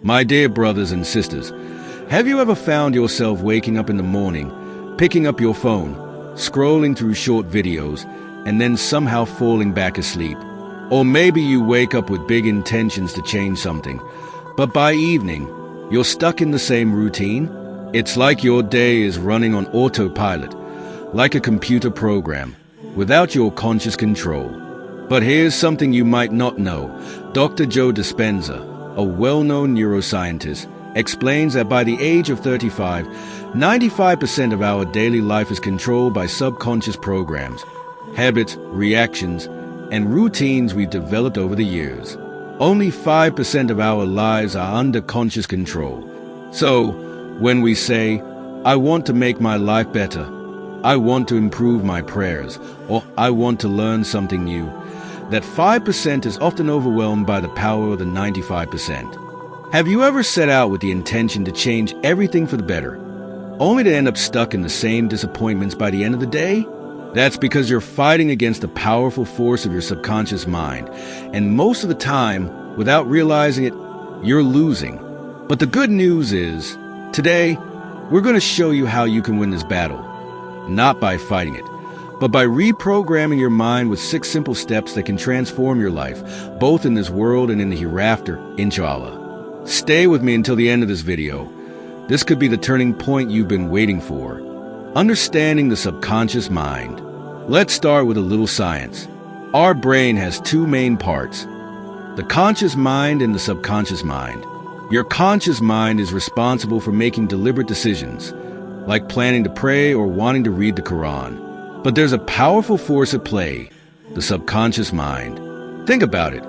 My dear brothers and sisters, have you ever found yourself waking up in the morning, picking up your phone, scrolling through short videos, and then somehow falling back asleep? Or maybe you wake up with big intentions to change something, but by evening, you're stuck in the same routine? It's like your day is running on autopilot, like a computer program, without your conscious control. But here's something you might not know. Dr. Joe Dispenza, a well-known neuroscientist, explains that by the age of 35, 95% of our daily life is controlled by subconscious programs, habits, reactions, and routines we've developed over the years. Only 5% of our lives are under conscious control. So, when we say, I want to make my life better, I want to improve my prayers, or I want to learn something new, that 5% is often overwhelmed by the power of the 95%. Have you ever set out with the intention to change everything for the better, only to end up stuck in the same disappointments by the end of the day? That's because you're fighting against the powerful force of your subconscious mind, and most of the time, without realizing it, you're losing. But the good news is, today, we're going to show you how you can win this battle, not by fighting it, but by reprogramming your mind with 6 simple steps that can transform your life, both in this world and in the hereafter, inshallah. Stay with me until the end of this video. This could be the turning point you've been waiting for. Understanding the subconscious mind. Let's start with a little science. Our brain has 2 main parts, the conscious mind and the subconscious mind. Your conscious mind is responsible for making deliberate decisions, like planning to pray or wanting to read the Quran. But there's a powerful force at play, the subconscious mind. Think about it.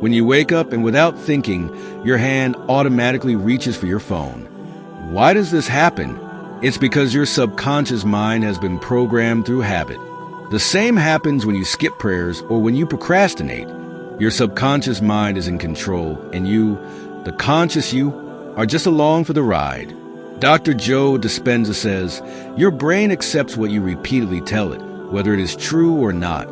When you wake up and without thinking, your hand automatically reaches for your phone. Why does this happen? It's because your subconscious mind has been programmed through habit. The same happens when you skip prayers or when you procrastinate. Your subconscious mind is in control, and you, the conscious you, are just along for the ride. Dr. Joe Dispenza says, your brain accepts what you repeatedly tell it, whether it is true or not.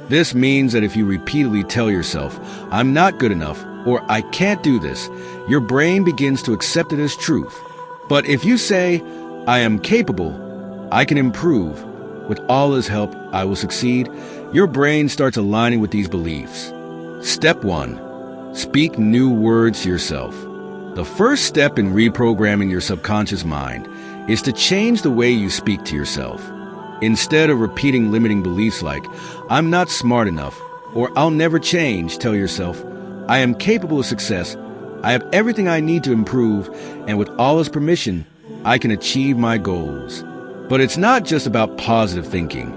This means that if you repeatedly tell yourself, I'm not good enough, or I can't do this, your brain begins to accept it as truth. But if you say, I am capable, I can improve, with Allah's help, I will succeed, your brain starts aligning with these beliefs. Step 1. Speak new words to yourself. The first step in reprogramming your subconscious mind is to change the way you speak to yourself. Instead of repeating limiting beliefs like, I'm not smart enough, or I'll never change, tell yourself, I am capable of success, I have everything I need to improve, and with Allah's permission, I can achieve my goals. But it's not just about positive thinking.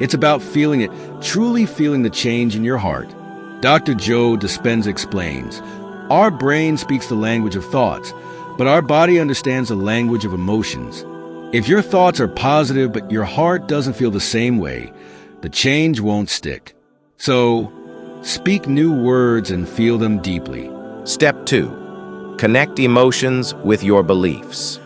It's about feeling it, truly feeling the change in your heart. Dr. Joe Dispenza explains, our brain speaks the language of thoughts, but our body understands the language of emotions. If your thoughts are positive but your heart doesn't feel the same way, the change won't stick. So, speak new words and feel them deeply. Step 2. Connect emotions with your beliefs.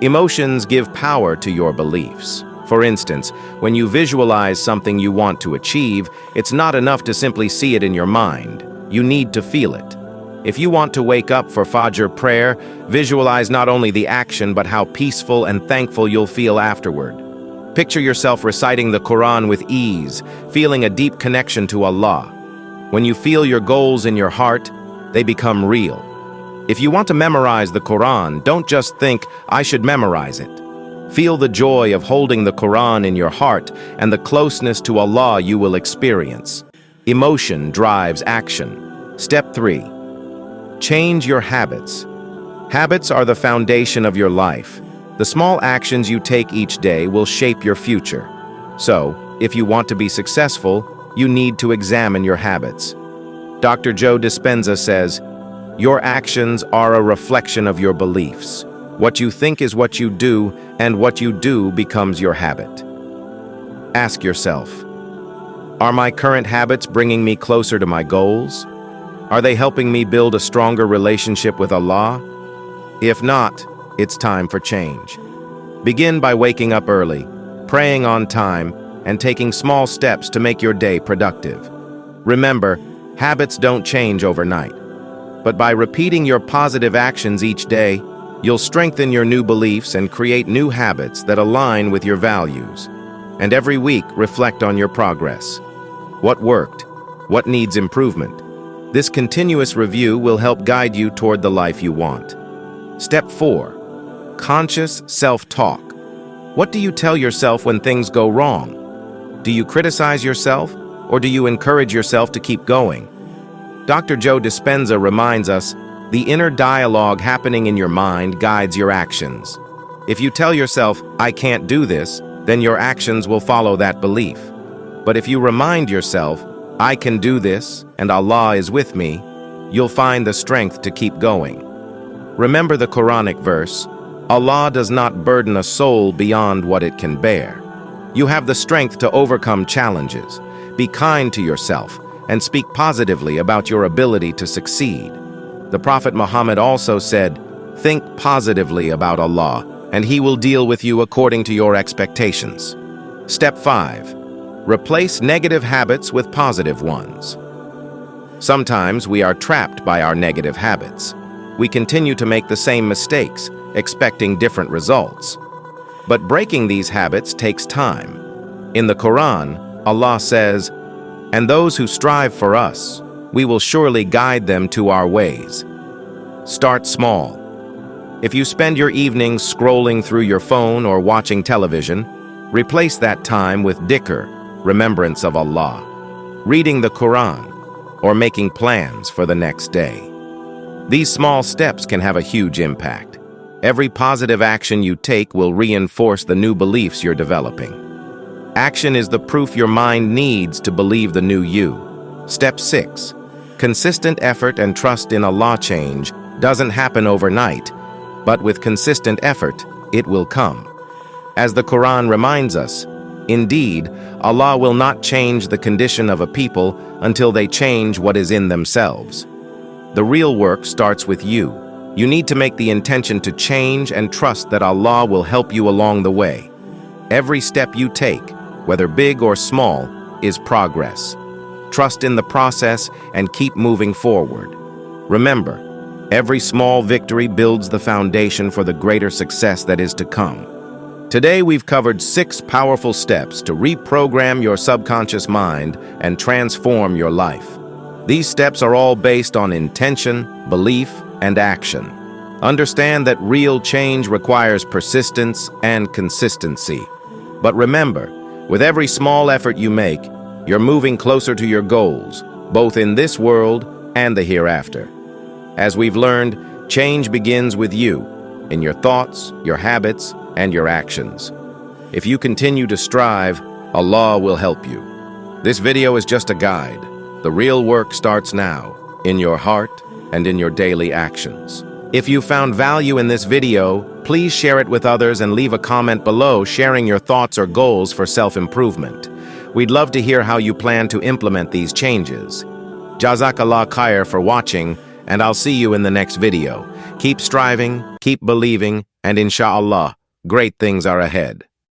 Emotions give power to your beliefs. For instance, when you visualize something you want to achieve, it's not enough to simply see it in your mind. You need to feel it. If you want to wake up for Fajr prayer, visualize not only the action but how peaceful and thankful you'll feel afterward. Picture yourself reciting the Quran with ease, feeling a deep connection to Allah. When you feel your goals in your heart, they become real. If you want to memorize the Quran, don't just think, I should memorize it. Feel the joy of holding the Quran in your heart and the closeness to Allah you will experience. Emotion drives action. Step 3. Change your habits. Habits are the foundation of your life. The small actions you take each day will shape your future. So, if you want to be successful, you need to examine your habits. Dr. Joe Dispenza says, your actions are a reflection of your beliefs. What you think is what you do, and what you do becomes your habit. Ask yourself, are my current habits bringing me closer to my goals? Are they helping me build a stronger relationship with Allah? If not, it's time for change. Begin by waking up early, praying on time, and taking small steps to make your day productive. Remember, habits don't change overnight. But by repeating your positive actions each day, you'll strengthen your new beliefs and create new habits that align with your values. And every week, reflect on your progress. What worked? What needs improvement? This continuous review will help guide you toward the life you want. Step 4. Conscious self-talk. What do you tell yourself when things go wrong? Do you criticize yourself, or do you encourage yourself to keep going? Dr. Joe Dispenza reminds us, the inner dialogue happening in your mind guides your actions. If you tell yourself, "I can't do this," then your actions will follow that belief. But if you remind yourself, "I can do this, and Allah is with me," you'll find the strength to keep going. Remember the Quranic verse, Allah does not burden a soul beyond what it can bear. You have the strength to overcome challenges. Be kind to yourself and speak positively about your ability to succeed. The Prophet Muhammad also said, "Think positively about Allah, and He will deal with you according to your expectations." Step 5. Replace negative habits with positive ones. Sometimes we are trapped by our negative habits. We continue to make the same mistakes, expecting different results. But breaking these habits takes time. In the Quran, Allah says, "And those who strive for us, we will surely guide them to our ways." Start small. If you spend your evenings scrolling through your phone or watching television, replace that time with dhikr, remembrance of Allah, reading the Quran, or making plans for the next day. These small steps can have a huge impact. Every positive action you take will reinforce the new beliefs you're developing. Action is the proof your mind needs to believe the new you. Step 6. Consistent effort and trust in Allah. Change doesn't happen overnight, but with consistent effort, it will come. As the Quran reminds us, indeed, Allah will not change the condition of a people until they change what is in themselves. The real work starts with you. You need to make the intention to change and trust that Allah will help you along the way. Every step you take, whether big or small, is progress. Trust in the process and keep moving forward. Remember, every small victory builds the foundation for the greater success that is to come. Today we've covered 6 powerful steps to reprogram your subconscious mind and transform your life. These steps are all based on intention, belief, and action. Understand that real change requires persistence and consistency. But remember, with every small effort you make, you're moving closer to your goals, both in this world and the hereafter. As we've learned, change begins with you, in your thoughts, your habits, and your actions. If you continue to strive, Allah will help you. This video is just a guide. The real work starts now, in your heart and in your daily actions. If you found value in this video, please share it with others and leave a comment below sharing your thoughts or goals for self-improvement. We'd love to hear how you plan to implement these changes. Jazakallah khair for watching, and I'll see you in the next video. Keep striving, keep believing, and inshallah, great things are ahead.